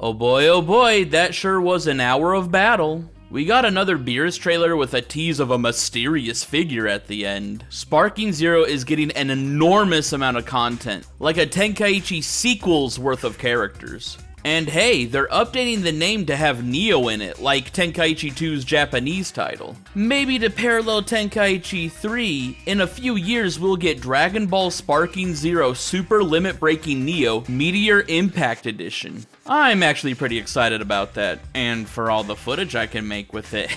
oh boy, that sure was an hour of battle. We got another Beerus trailer with a tease of a mysterious figure at the end. Sparking Zero is getting an enormous amount of content, like a Tenkaichi sequel's worth of characters. And hey, they're updating the name to have Neo in it, like Tenkaichi 2's Japanese title. Maybe to parallel Tenkaichi 3, in a few years we'll get Dragon Ball Sparking Zero Super Limit Breaking Neo Meteor Impact Edition. I'm actually pretty excited about that, and for all the footage I can make with it.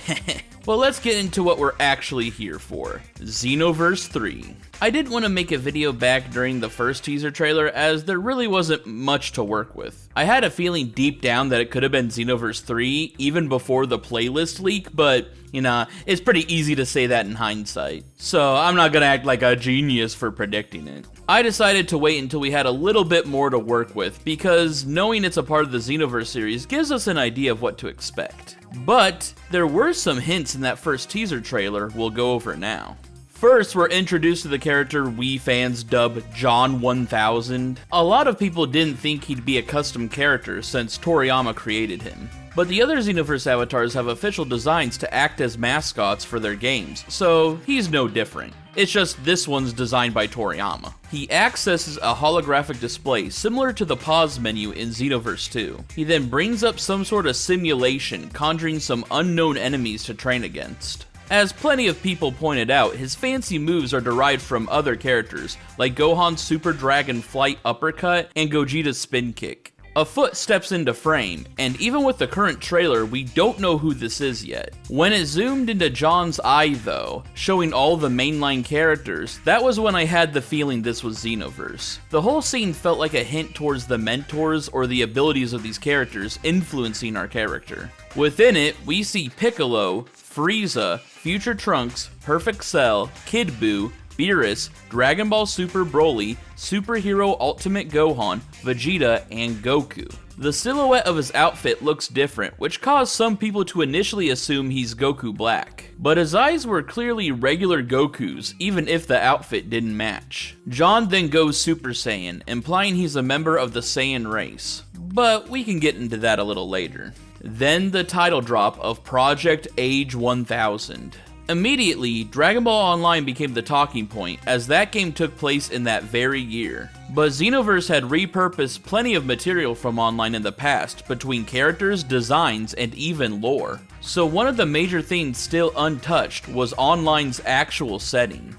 Well, let's get into what we're actually here for. Xenoverse 3. I didn't want to make a video back during the first teaser trailer as there really wasn't much to work with. I had a feeling deep down that it could have been Xenoverse 3 even before the playlist leak, but it's pretty easy to say that in hindsight. So I'm not gonna act like a genius for predicting it. I decided to wait until we had a little bit more to work with because knowing it's a part of the Xenoverse series gives us an idea of what to expect. But there were some hints in that first teaser trailer we'll go over now. First, we're introduced to the character we fans dub John 1000. A lot of people didn't think he'd be a custom character since Toriyama created him. But the other Xenoverse avatars have official designs to act as mascots for their games, so he's no different. It's just this one's designed by Toriyama. He accesses a holographic display similar to the pause menu in Xenoverse 2. He then brings up some sort of simulation, conjuring some unknown enemies to train against. As plenty of people pointed out, his fancy moves are derived from other characters, like Gohan's Super Dragon Flight Uppercut and Gogeta's Spin Kick. A foot steps into frame, and even with the current trailer, we don't know who this is yet. When it zoomed into John's eye though, showing all the mainline characters, that was when I had the feeling this was Xenoverse. The whole scene felt like a hint towards the mentors or the abilities of these characters influencing our character. Within it, we see Piccolo, Frieza, Future Trunks, Perfect Cell, Kid Buu, Beerus, Dragon Ball Super Broly, Superhero Ultimate Gohan, Vegeta, and Goku. The silhouette of his outfit looks different, which caused some people to initially assume he's Goku Black. But his eyes were clearly regular Goku's, even if the outfit didn't match. John then goes Super Saiyan, implying he's a member of the Saiyan race. But we can get into that a little later. Then the title drop of Project Age 1000. Immediately, Dragon Ball Online became the talking point, as that game took place in that very year. But Xenoverse had repurposed plenty of material from Online in the past, between characters, designs, and even lore. So one of the major things still untouched was Online's actual setting.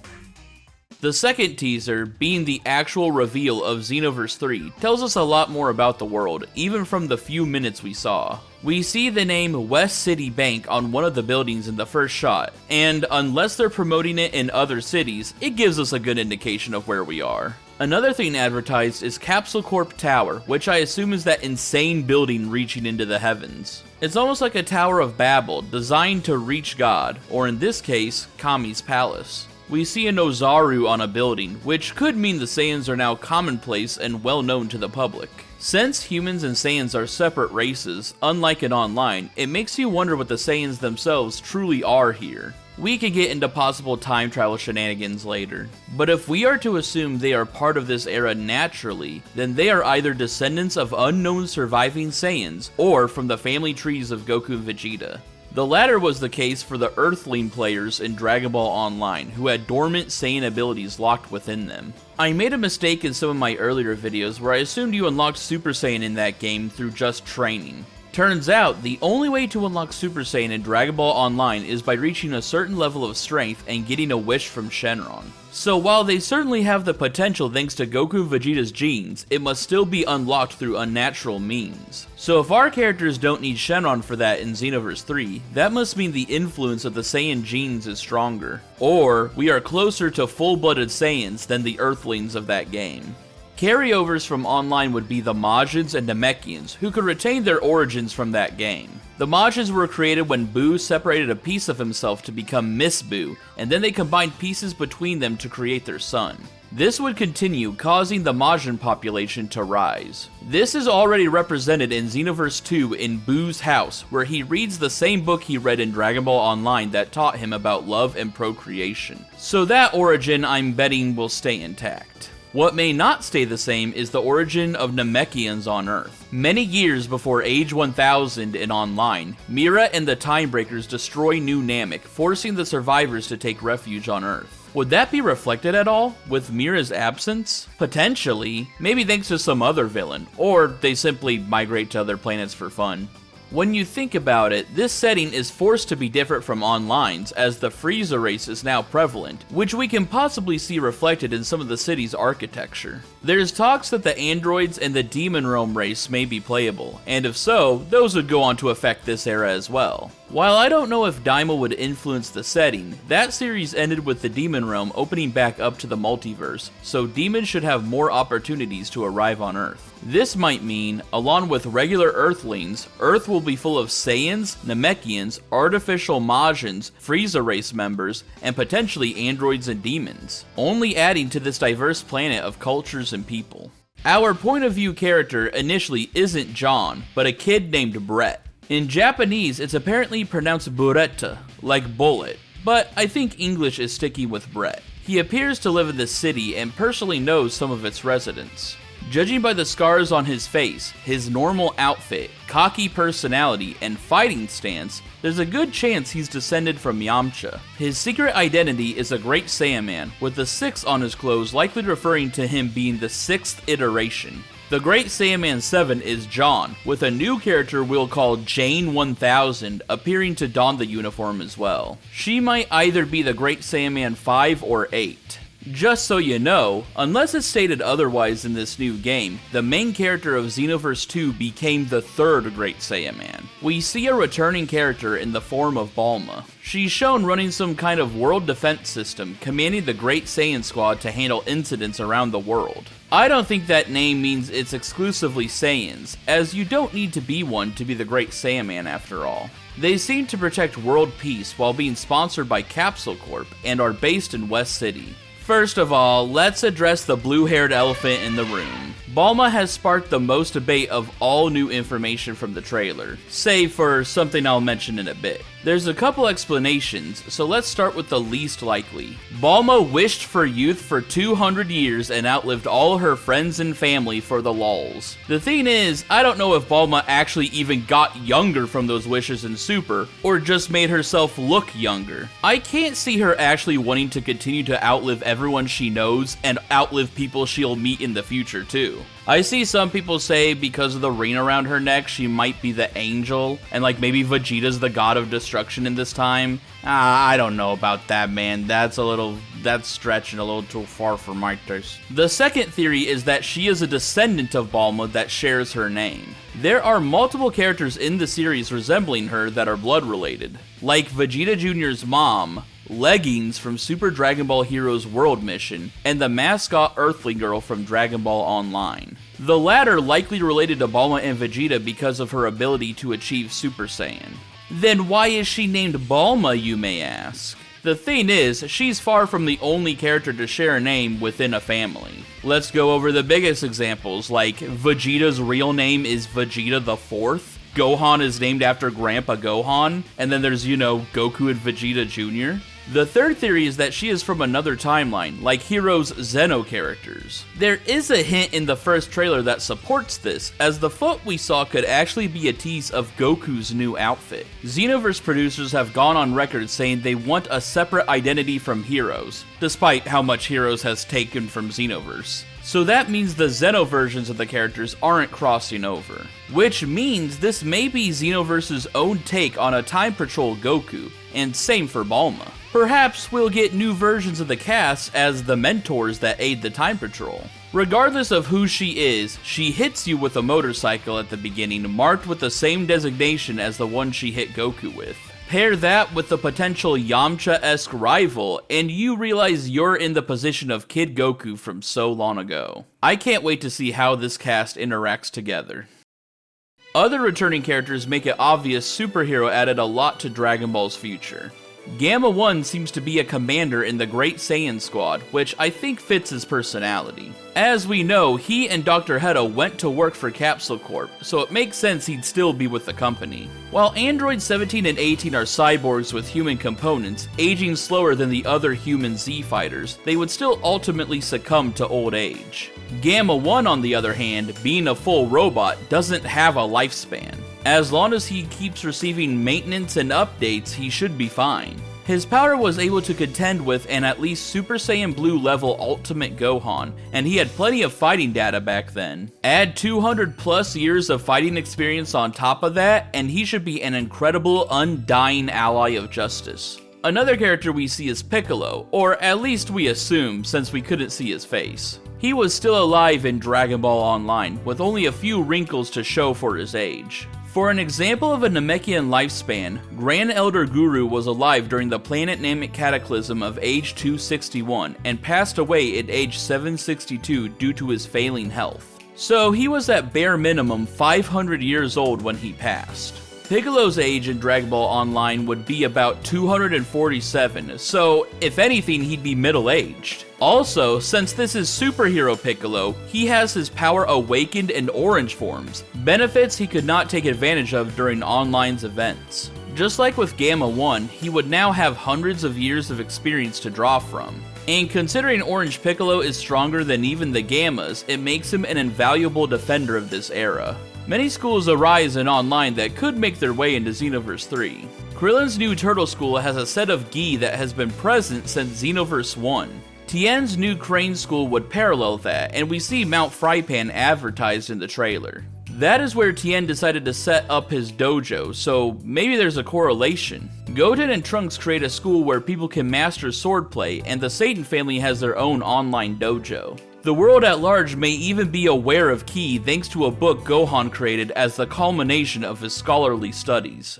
The second teaser, being the actual reveal of Xenoverse 3, tells us a lot more about the world, even from the few minutes we saw. We see the name West City Bank on one of the buildings in the first shot, and unless they're promoting it in other cities, it gives us a good indication of where we are. Another thing advertised is Capsule Corp Tower, which I assume is that insane building reaching into the heavens. It's almost like a Tower of Babel, designed to reach God, or in this case, Kami's palace. We see an Ozaru on a building, which could mean the Saiyans are now commonplace and well known to the public. Since humans and Saiyans are separate races, unlike in Online, it makes you wonder what the Saiyans themselves truly are here. We could get into possible time travel shenanigans later, but if we are to assume they are part of this era naturally, then they are either descendants of unknown surviving Saiyans, or from the family trees of Goku and Vegeta. The latter was the case for the Earthling players in Dragon Ball Online, who had dormant Saiyan abilities locked within them. I made a mistake in some of my earlier videos where I assumed you unlocked Super Saiyan in that game through just training. Turns out, the only way to unlock Super Saiyan in Dragon Ball Online is by reaching a certain level of strength and getting a wish from Shenron. So while they certainly have the potential thanks to Goku and Vegeta's genes, it must still be unlocked through unnatural means. So if our characters don't need Shenron for that in Xenoverse 3, that must mean the influence of the Saiyan genes is stronger. Or, we are closer to full-blooded Saiyans than the Earthlings of that game. Carryovers from Online would be the Majins and Namekians, who could retain their origins from that game. The Majins were created when Buu separated a piece of himself to become Miss Buu, and then they combined pieces between them to create their son. This would continue, causing the Majin population to rise. This is already represented in Xenoverse 2 in Buu's house, where he reads the same book he read in Dragon Ball Online that taught him about love and procreation. So that origin, I'm betting, will stay intact. What may not stay the same is the origin of Namekians on Earth. Many years before Age 1000 in Online, Mira and the Timebreakers destroy New Namek, forcing the survivors to take refuge on Earth. Would that be reflected at all, with Mira's absence? Potentially, maybe thanks to some other villain, or they simply migrate to other planets for fun. When you think about it, this setting is forced to be different from Online's, as the Frieza race is now prevalent, which we can possibly see reflected in some of the city's architecture. There's talks that the androids and the Demon Realm race may be playable, and if so, those would go on to affect this era as well. While I don't know if Daima would influence the setting, that series ended with the Demon Realm opening back up to the multiverse, so demons should have more opportunities to arrive on Earth. This might mean, along with regular Earthlings, Earth will be full of Saiyans, Namekians, artificial Majins, Frieza race members, and potentially androids and demons, only adding to this diverse planet of cultures and people. Our point of view character initially isn't John, but a kid named Brett. In Japanese, it's apparently pronounced Buretta, like bullet, but I think English is sticking with Brett. He appears to live in the city and personally knows some of its residents. Judging by the scars on his face, his normal outfit, cocky personality, and fighting stance, there's a good chance he's descended from Yamcha. His secret identity is a Great Saiyaman, with the 6 on his clothes likely referring to him being the 6th iteration. The Great Saiyaman 7 is John, with a new character we'll call Jane 1000 appearing to don the uniform as well. She might either be the Great Saiyaman 5 or 8. Just so you know, unless it's stated otherwise in this new game, the main character of Xenoverse 2 became the 3rd Great Saiyaman. We see a returning character in the form of Bulma. She's shown running some kind of world defense system, commanding the Great Saiyan Squad to handle incidents around the world. I don't think that name means it's exclusively Saiyans, as you don't need to be one to be the Great Saiyaman after all. They seem to protect world peace while being sponsored by Capsule Corp and are based in West City. First of all, let's address the blue-haired elephant in the room. Bulma has sparked the most debate of all new information from the trailer, save for something I'll mention in a bit. There's a couple explanations, so let's start with the least likely. Bulma wished for youth for 200 years and outlived all her friends and family for the lulz. The thing is, I don't know if Bulma actually even got younger from those wishes in Super, or just made herself look younger. I can't see her actually wanting to continue to outlive everyone she knows and outlive people she'll meet in the future too. I see some people say because of the ring around her neck, she might be the angel, and like maybe Vegeta's the god of destruction in this time. I don't know about that, man. That's stretching a little too far for my taste. The second theory is that she is a descendant of Bulma that shares her name. There are multiple characters in the series resembling her that are blood related, like Vegeta Jr.'s mom, Leggings from Super Dragon Ball Heroes World Mission, and the mascot Earthling Girl from Dragon Ball Online. The latter likely related to Bulma and Vegeta because of her ability to achieve Super Saiyan. Then why is she named Bulma, you may ask? The thing is, she's far from the only character to share a name within a family. Let's go over the biggest examples, like Vegeta's real name is Vegeta the 4th, Gohan is named after Grandpa Gohan, and then there's, Goku and Vegeta Jr. The third theory is that she is from another timeline, like Hero's Zeno characters. There is a hint in the first trailer that supports this, as the foot we saw could actually be a tease of Goku's new outfit. Xenoverse producers have gone on record saying they want a separate identity from Heroes, despite how much Heroes has taken from Xenoverse. So that means the Zeno versions of the characters aren't crossing over. Which means this may be Xenoverse's own take on a Time Patrol Goku, and same for Bulma. Perhaps we'll get new versions of the cast as the mentors that aid the Time Patrol. Regardless of who she is, she hits you with a motorcycle at the beginning marked with the same designation as the one she hit Goku with. Pair that with the potential Yamcha-esque rival, and you realize you're in the position of Kid Goku from so long ago. I can't wait to see how this cast interacts together. Other returning characters make it obvious Superhero added a lot to Dragon Ball's future. Gamma 1 seems to be a commander in the Great Saiyan Squad, which I think fits his personality. As we know, he and Dr. Hedo went to work for Capsule Corp, so it makes sense he'd still be with the company. While androids 17 and 18 are cyborgs with human components, aging slower than the other human Z-fighters, they would still ultimately succumb to old age. Gamma 1, on the other hand, being a full robot, doesn't have a lifespan. As long as he keeps receiving maintenance and updates, he should be fine. His power was able to contend with an at least Super Saiyan Blue level Ultimate Gohan, and he had plenty of fighting data back then. Add 200 plus years of fighting experience on top of that, and he should be an incredible, undying ally of justice. Another character we see is Piccolo, or at least we assume, since we couldn't see his face. He was still alive in Dragon Ball Online, with only a few wrinkles to show for his age. For an example of a Namekian lifespan, Grand Elder Guru was alive during the Planet Namek Cataclysm of age 261 and passed away at age 762 due to his failing health. So he was at bare minimum 500 years old when he passed. Piccolo's age in Dragon Ball Online would be about 247, so if anything he'd be middle-aged. Also, since this is Superhero Piccolo, he has his power awakened in orange forms, benefits he could not take advantage of during Online's events. Just like with Gamma 1, he would now have hundreds of years of experience to draw from. And considering Orange Piccolo is stronger than even the Gammas, it makes him an invaluable defender of this era. Many schools arise in Online that could make their way into Xenoverse 3. Krillin's new Turtle School has a set of gi that has been present since Xenoverse 1. Tien's new Crane School would parallel that, and we see Mount Frypan advertised in the trailer. That is where Tien decided to set up his dojo, so maybe there's a correlation. Goten and Trunks create a school where people can master swordplay, and the Satan family has their own online dojo. The world at large may even be aware of Ki thanks to a book Gohan created as the culmination of his scholarly studies.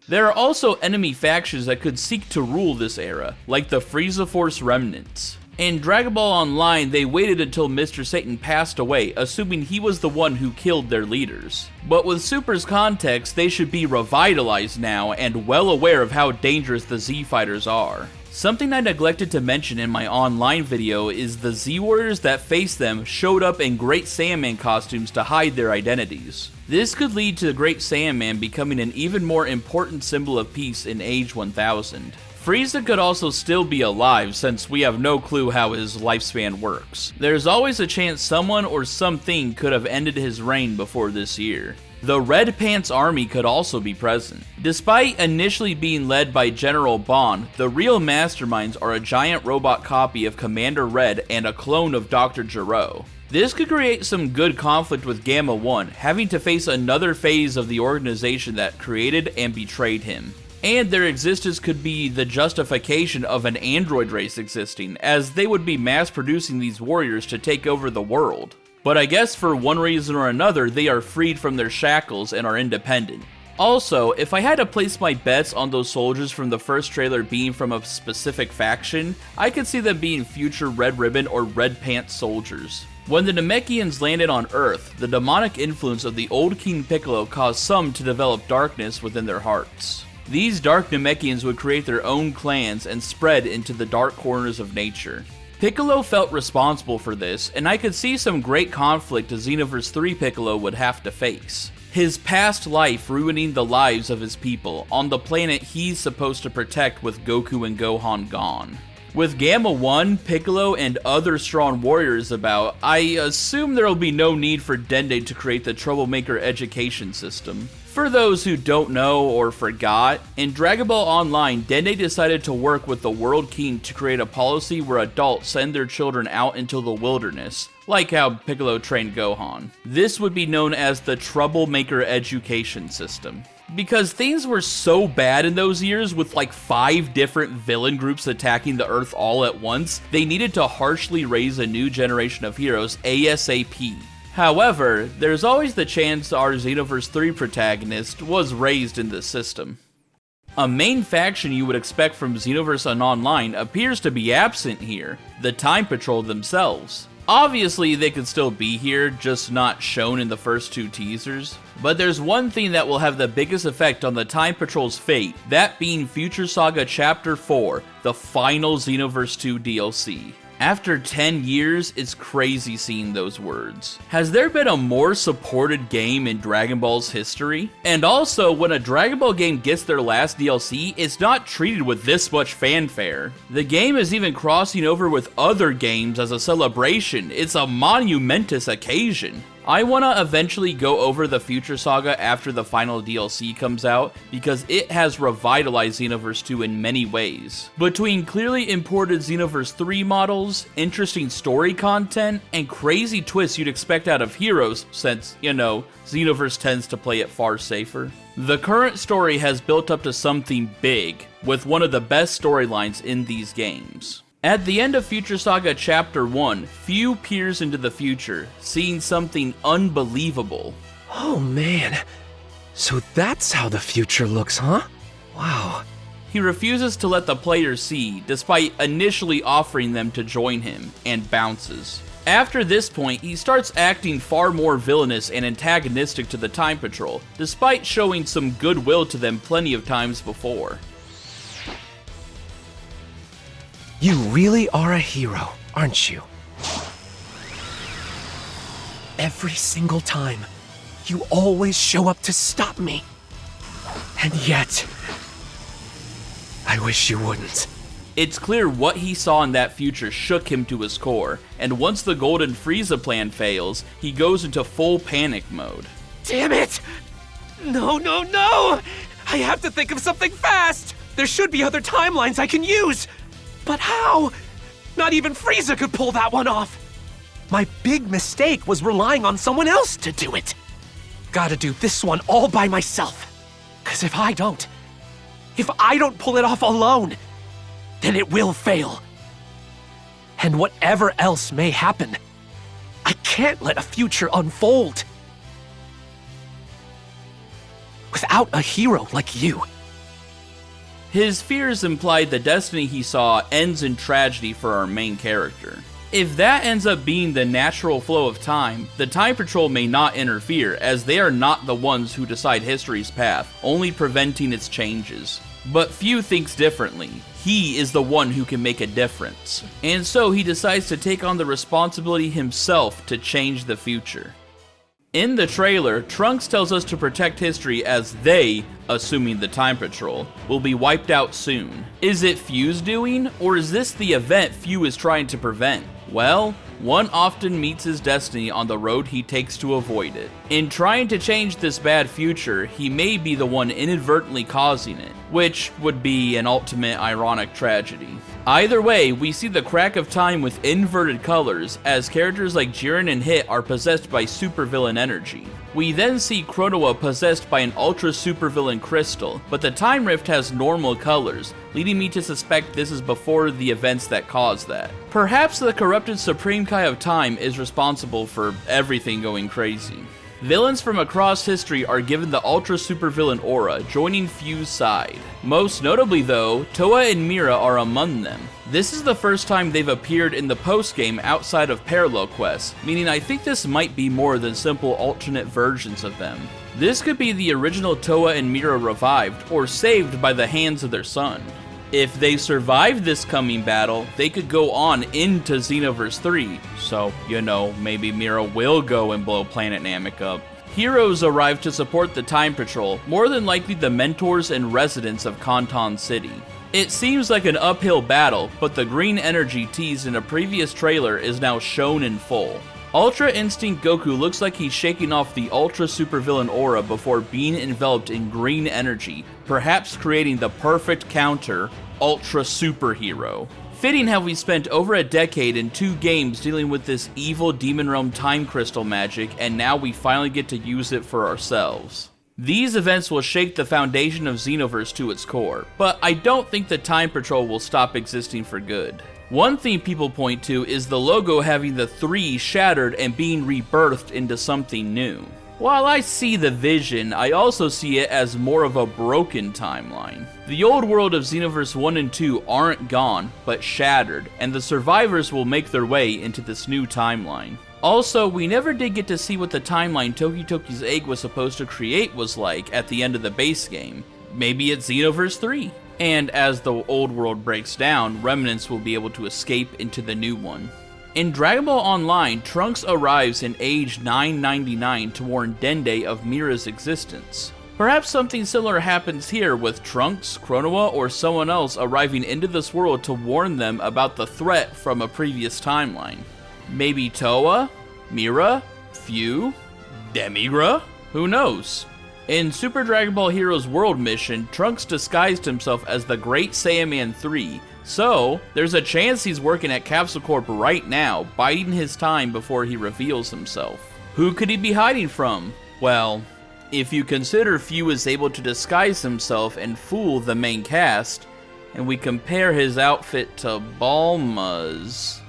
There are also enemy factions that could seek to rule this era, like the Frieza Force Remnants. In Dragon Ball Online, they waited until Mr. Satan passed away, assuming he was the one who killed their leaders. But with Super's context, they should be revitalized now and well aware of how dangerous the Z-Fighters are. Something I neglected to mention in my online video is the Z-Warriors that face them showed up in Great Saiyaman costumes to hide their identities. This could lead to the Great Saiyaman becoming an even more important symbol of peace in Age 1000. Frieza could also still be alive since we have no clue how his lifespan works. There's always a chance someone or something could have ended his reign before this year. The Red Pants Army could also be present. Despite initially being led by General Bond, the real masterminds are a giant robot copy of Commander Red and a clone of Dr. Gero. This could create some good conflict with Gamma 1, having to face another phase of the organization that created and betrayed him. And their existence could be the justification of an android race existing, as they would be mass-producing these warriors to take over the world. But I guess for one reason or another, they are freed from their shackles and are independent. Also, if I had to place my bets on those soldiers from the first trailer being from a specific faction, I could see them being future Red Ribbon or Red Pants soldiers. When the Namekians landed on Earth, the demonic influence of the old King Piccolo caused some to develop darkness within their hearts. These dark Namekians would create their own clans and spread into the dark corners of nature. Piccolo felt responsible for this, and I could see some great conflict a Xenoverse 3 Piccolo would have to face. His past life ruining the lives of his people on the planet he's supposed to protect with Goku and Gohan gone. With Gamma 1, Piccolo, and other strong warriors about, I assume there will be no need for Dende to create the troublemaker education system. For those who don't know or forgot, in Dragon Ball Online, Dende decided to work with the World King to create a policy where adults send their children out into the wilderness, like how Piccolo trained Gohan. This would be known as the Troublemaker Education System. Because things were so bad in those years with like 5 different villain groups attacking the Earth all at once, they needed to harshly raise a new generation of heroes ASAP. However, there's always the chance our Xenoverse 3 protagonist was raised in this system. A main faction you would expect from Xenoverse and Online appears to be absent here, the Time Patrol themselves. Obviously, they could still be here, just not shown in the first 2 teasers. But there's one thing that will have the biggest effect on the Time Patrol's fate, that being Future Saga Chapter 4, the final Xenoverse 2 DLC. After 10 years, it's crazy seeing those words. Has there been a more supported game in Dragon Ball's history? And also, when a Dragon Ball game gets their last DLC, it's not treated with this much fanfare. The game is even crossing over with other games as a celebration. It's a monumentous occasion. I want to eventually go over the Future Saga after the final DLC comes out, because it has revitalized Xenoverse 2 in many ways. Between clearly imported Xenoverse 3 models, interesting story content, and crazy twists you'd expect out of Heroes, since, you know, Xenoverse tends to play it far safer. The current story has built up to something big, with one of the best storylines in these games. At the end of Future Saga Chapter 1, Fu peers into the future, seeing something unbelievable. Oh man, so that's how the future looks, huh? Wow. He refuses to let the players see, despite initially offering them to join him, and bounces. After this point, he starts acting far more villainous and antagonistic to the Time Patrol, despite showing some goodwill to them plenty of times before. You really are a hero, aren't you? Every single time, you always show up to stop me. And yet, I wish you wouldn't. It's clear what he saw in that future shook him to his core, and once the Golden Frieza plan fails, he goes into full panic mode. Damn it! No, no, no! I have to think of something fast! There should be other timelines I can use! But how? Not even Frieza could pull that one off! My big mistake was relying on someone else to do it! Gotta do this one all by myself. 'Cause if I don't pull it off alone, then it will fail. And whatever else may happen, I can't let a future unfold without a hero like you. His fears implied the destiny he saw ends in tragedy for our main character. If that ends up being the natural flow of time, the Time Patrol may not interfere, as they are not the ones who decide history's path, only preventing its changes. But Fu thinks differently. He is the one who can make a difference. And so he decides to take on the responsibility himself to change the future. In the trailer, Trunks tells us to protect history as they, assuming the Time Patrol, will be wiped out soon. Is it Fu's doing, or is this the event Fu is trying to prevent? Well, one often meets his destiny on the road he takes to avoid it. In trying to change this bad future, he may be the one inadvertently causing it, which would be an ultimate ironic tragedy. Either way, we see the crack of time with inverted colors, as characters like Jiren and Hit are possessed by supervillain energy. We then see Chronoa possessed by an ultra supervillain crystal, but the time rift has normal colors, leading me to suspect this is before the events that caused that. Perhaps the corrupted Supreme Kai of Time is responsible for everything going crazy. Villains from across history are given the ultra supervillain aura, joining Fu's side. Most notably though, Toa and Mira are among them. This is the first time they've appeared in the post-game outside of parallel quests, meaning I think this might be more than simple alternate versions of them. This could be the original Toa and Mira revived, or saved by the hands of their son. If they survive this coming battle, they could go on into Xenoverse 3, so, you know, maybe Mira will go and blow Planet Namek up. Heroes arrive to support the Time Patrol, more than likely the mentors and residents of Kanton City. It seems like an uphill battle, but the green energy teased in a previous trailer is now shown in full. Ultra Instinct Goku looks like he's shaking off the ultra supervillain aura before being enveloped in green energy, perhaps creating the perfect counter, Ultra Superhero. Fitting how we spent over a decade in 2 games dealing with this evil Demon Realm time crystal magic, and now we finally get to use it for ourselves. These events will shake the foundation of Xenoverse to its core, but I don't think the Time Patrol will stop existing for good. One thing people point to is the logo having the 3 shattered and being rebirthed into something new. While I see the vision, I also see it as more of a broken timeline. The old world of Xenoverse 1 and 2 aren't gone, but shattered, and the survivors will make their way into this new timeline. Also, we never did get to see what the timeline Toki Toki's egg was supposed to create was like at the end of the base game. Maybe it's Xenoverse 3. And as the old world breaks down, remnants will be able to escape into the new one. In Dragon Ball Online, Trunks arrives in age 999 to warn Dende of Mira's existence. Perhaps something similar happens here with Trunks, Chronoa, or someone else arriving into this world to warn them about the threat from a previous timeline. Maybe Toa, Mira, Fu, Demigra? Who knows? In Super Dragon Ball Heroes World Mission, Trunks disguised himself as the Great Saiyaman 3, so there's a chance he's working at Capsule Corp right now, biding his time before he reveals himself. Who could he be hiding from? Well, if you consider Fu is able to disguise himself and fool the main cast, and we compare his outfit to Bulma's...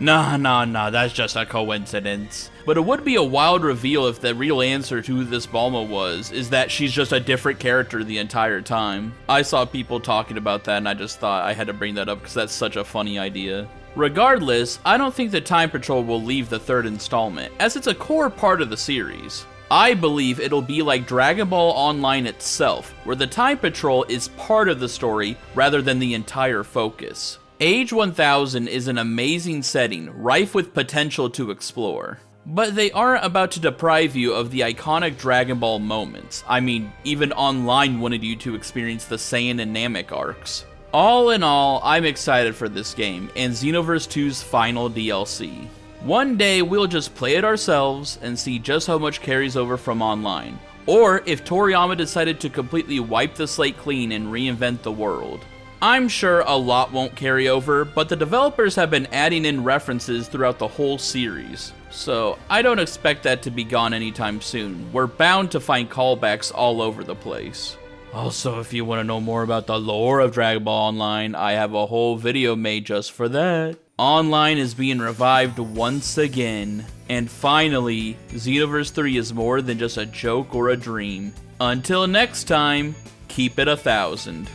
Nah, that's just a coincidence. But it would be a wild reveal if the real answer to who this Bulma was is that she's just a different character the entire time. I saw people talking about that and I just thought I had to bring that up because that's such a funny idea. Regardless, I don't think the Time Patrol will leave the third installment, as it's a core part of the series. I believe it'll be like Dragon Ball Online itself, where the Time Patrol is part of the story rather than the entire focus. Age 1000 is an amazing setting, rife with potential to explore. But they aren't about to deprive you of the iconic Dragon Ball moments. I mean, even Online wanted you to experience the Saiyan and Namek arcs. All in all, I'm excited for this game, and Xenoverse 2's final DLC. One day, we'll just play it ourselves and see just how much carries over from Online. Or if Toriyama decided to completely wipe the slate clean and reinvent the world. I'm sure a lot won't carry over, but the developers have been adding in references throughout the whole series, so I don't expect that to be gone anytime soon. We're bound to find callbacks all over the place. Also, if you want to know more about the lore of Dragon Ball Online, I have a whole video made just for that. Online is being revived once again, and finally, Xenoverse 3 is more than just a joke or a dream. Until next time, keep it 1000.